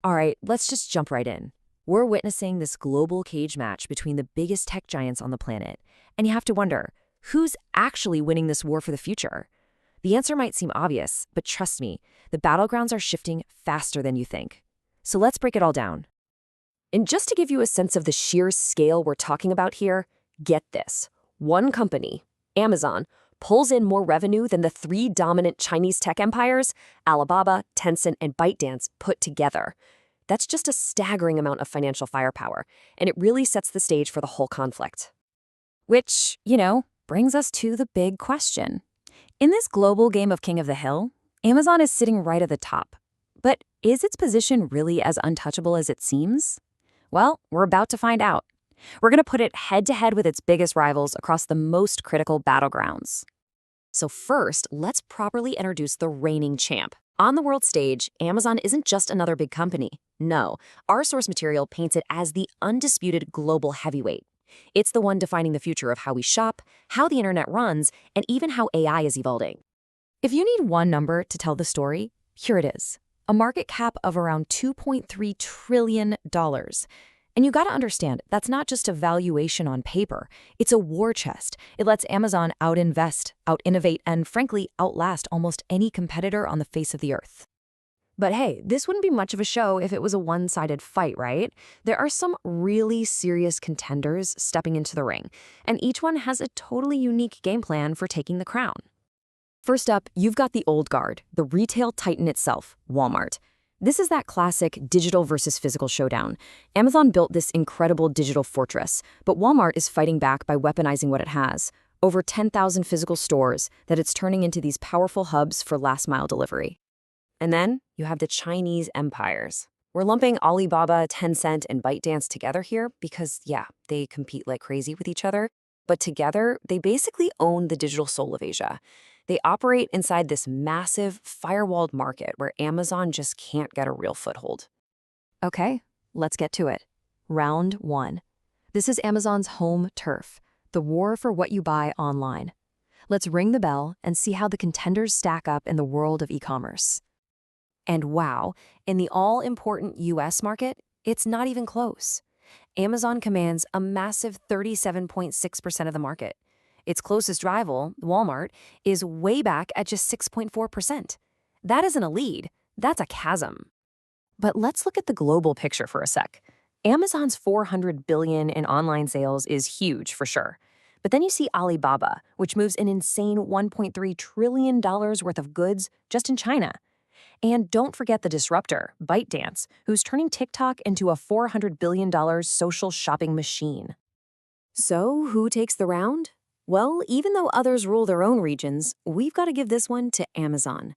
All right, let's just jump right in. We're witnessing this global cage match between the biggest tech giants on the planet, and you have to wonder, who's actually winning this war for the future? The answer might seem obvious, but trust me, the battlegrounds are shifting faster than you think. So let's break it all down. And just to give you a sense of the sheer scale we're talking about here, get this. One company, Amazon, pulls in more revenue than the three dominant Chinese tech empires, Alibaba, Tencent, and ByteDance, put together. That's just a staggering amount of financial firepower, and it really sets the stage for the whole conflict. Which, brings us to the big question. In this global game of King of the Hill, Amazon is sitting right at the top. But is its position really as untouchable as it seems? Well, we're about to find out. We're going to put it head-to-head with its biggest rivals across the most critical battlegrounds. So first, let's properly introduce the reigning champ. On the world stage, Amazon isn't just another big company. No, our source material paints it as the undisputed global heavyweight. It's the one defining the future of how we shop, how the internet runs, and even how AI is evolving. If you need one number to tell the story, here it is. A market cap of around $2.3 trillion. And you gotta understand, that's not just a valuation on paper. It's a war chest. It lets Amazon out-invest, out-innovate, and frankly, outlast almost any competitor on the face of the earth. But hey, this wouldn't be much of a show if it was a one-sided fight, right? There are some really serious contenders stepping into the ring, and each one has a totally unique game plan for taking the crown. First up, you've got the old guard, the retail titan itself, Walmart. This is that classic digital versus physical showdown. Amazon built this incredible digital fortress, but Walmart is fighting back by weaponizing what it has. Over 10,000 physical stores that it's turning into these powerful hubs for last-mile delivery. And then you have the Chinese empires. We're lumping Alibaba, Tencent, and ByteDance together here because, yeah, they compete like crazy with each other. But together, they basically own the digital soul of Asia. They operate inside this massive, firewalled market where Amazon just can't get a real foothold. Okay, let's get to it. Round 1. This is Amazon's home turf, the war for what you buy online. Let's ring the bell and see how the contenders stack up in the world of e-commerce. And wow, in the all-important US market, it's not even close. Amazon commands a massive 37.6% of the market. Its closest rival, Walmart, is way back at just 6.4%. That isn't a lead, that's a chasm. But let's look at the global picture for a sec. Amazon's $400 billion in online sales is huge for sure. But then you see Alibaba, which moves an insane $1.3 trillion worth of goods just in China. And don't forget the disruptor, ByteDance, who's turning TikTok into a $400 billion social shopping machine. So who takes the round? Well, even though others rule their own regions, we've got to give this one to Amazon.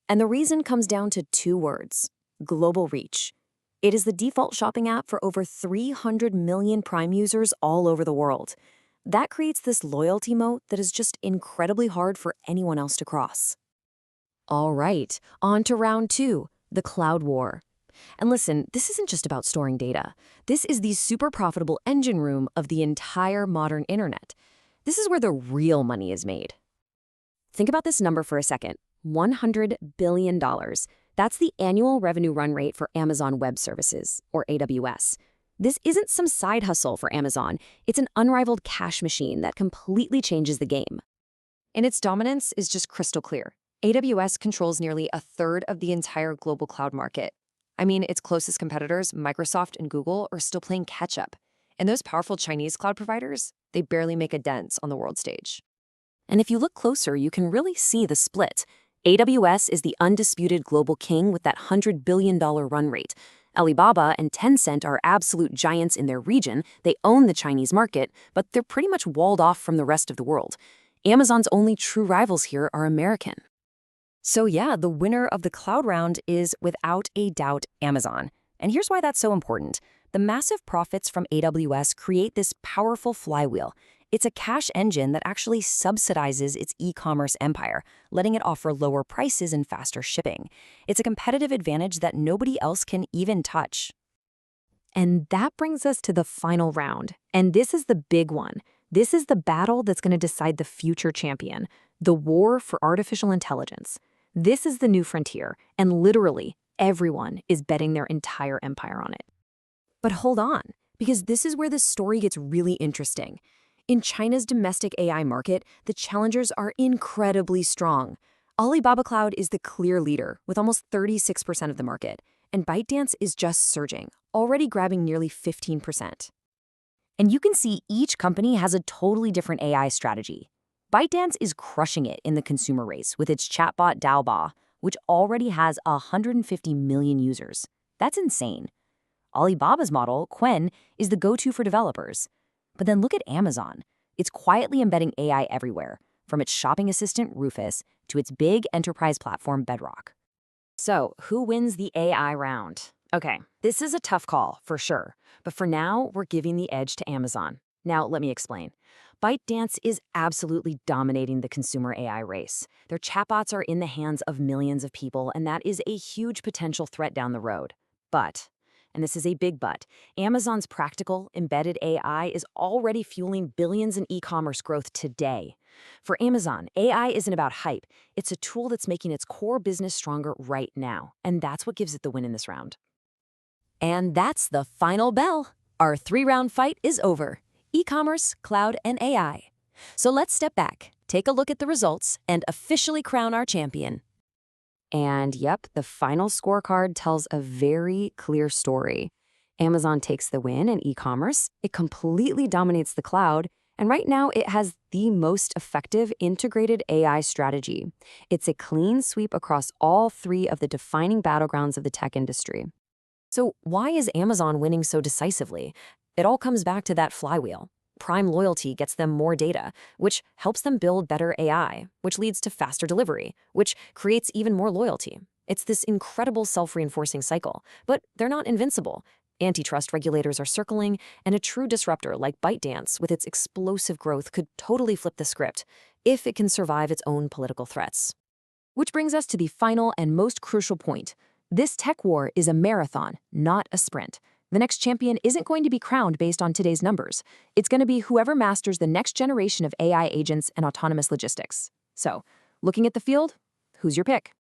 And the reason comes down to two words: global reach. It is the default shopping app for over 300 million Prime users all over the world. That creates this loyalty moat that is just incredibly hard for anyone else to cross. All right, on to round 2, the cloud war. And listen, this isn't just about storing data. This is the super profitable engine room of the entire modern internet. This is where the real money is made. Think about this number for a second. $100 billion. That's the annual revenue run rate for Amazon Web Services, or AWS. This isn't some side hustle for Amazon. It's an unrivaled cash machine that completely changes the game. And its dominance is just crystal clear. AWS controls nearly a third of the entire global cloud market. I mean, its closest competitors, Microsoft and Google, are still playing catch-up. And those powerful Chinese cloud providers, they barely make a dent on the world stage. And if you look closer, you can really see the split. AWS is the undisputed global king with that $100 billion run rate. Alibaba and Tencent are absolute giants in their region. They own the Chinese market, but they're pretty much walled off from the rest of the world. Amazon's only true rivals here are American. So yeah, the winner of the cloud round is without a doubt Amazon. And here's why that's so important. The massive profits from AWS create this powerful flywheel. It's a cash engine that actually subsidizes its e-commerce empire, letting it offer lower prices and faster shipping. It's a competitive advantage that nobody else can even touch. And that brings us to the final round. And this is the big one. This is the battle that's going to decide the future champion, the war for artificial intelligence. This is the new frontier, and literally, everyone is betting their entire empire on it. But hold on, because this is where the story gets really interesting. In China's domestic AI market, the challengers are incredibly strong. Alibaba Cloud is the clear leader, with almost 36% of the market, and ByteDance is just surging, already grabbing nearly 15%. And you can see each company has a totally different AI strategy. ByteDance is crushing it in the consumer race with its chatbot Daoba, which already has 150 million users. That's insane. Alibaba's model, Qwen, is the go-to for developers. But then look at Amazon. It's quietly embedding AI everywhere, from its shopping assistant, Rufus, to its big enterprise platform, Bedrock. So, who wins the AI round? Okay, this is a tough call, for sure. But for now, we're giving the edge to Amazon. Now, let me explain. ByteDance is absolutely dominating the consumer AI race. Their chatbots are in the hands of millions of people, and that is a huge potential threat down the road. But, and this is a big but, Amazon's practical, embedded AI is already fueling billions in e-commerce growth today. For Amazon, AI isn't about hype. It's a tool that's making its core business stronger right now, and that's what gives it the win in this round. And that's the final bell. Our 3-round fight is over. E-commerce, cloud, and AI. So let's step back, take a look at the results, and officially crown our champion. And yep, the final scorecard tells a very clear story. Amazon takes the win in e-commerce, it completely dominates the cloud, and right now it has the most effective integrated AI strategy. It's a clean sweep across all 3 of the defining battlegrounds of the tech industry. So why is Amazon winning so decisively? It all comes back to that flywheel. Prime loyalty gets them more data, which helps them build better AI, which leads to faster delivery, which creates even more loyalty. It's this incredible self-reinforcing cycle, but they're not invincible. Antitrust regulators are circling, and a true disruptor like ByteDance with its explosive growth could totally flip the script if it can survive its own political threats. Which brings us to the final and most crucial point. This tech war is a marathon, not a sprint. The next champion isn't going to be crowned based on today's numbers. It's going to be whoever masters the next generation of AI agents and autonomous logistics. So, looking at the field, who's your pick?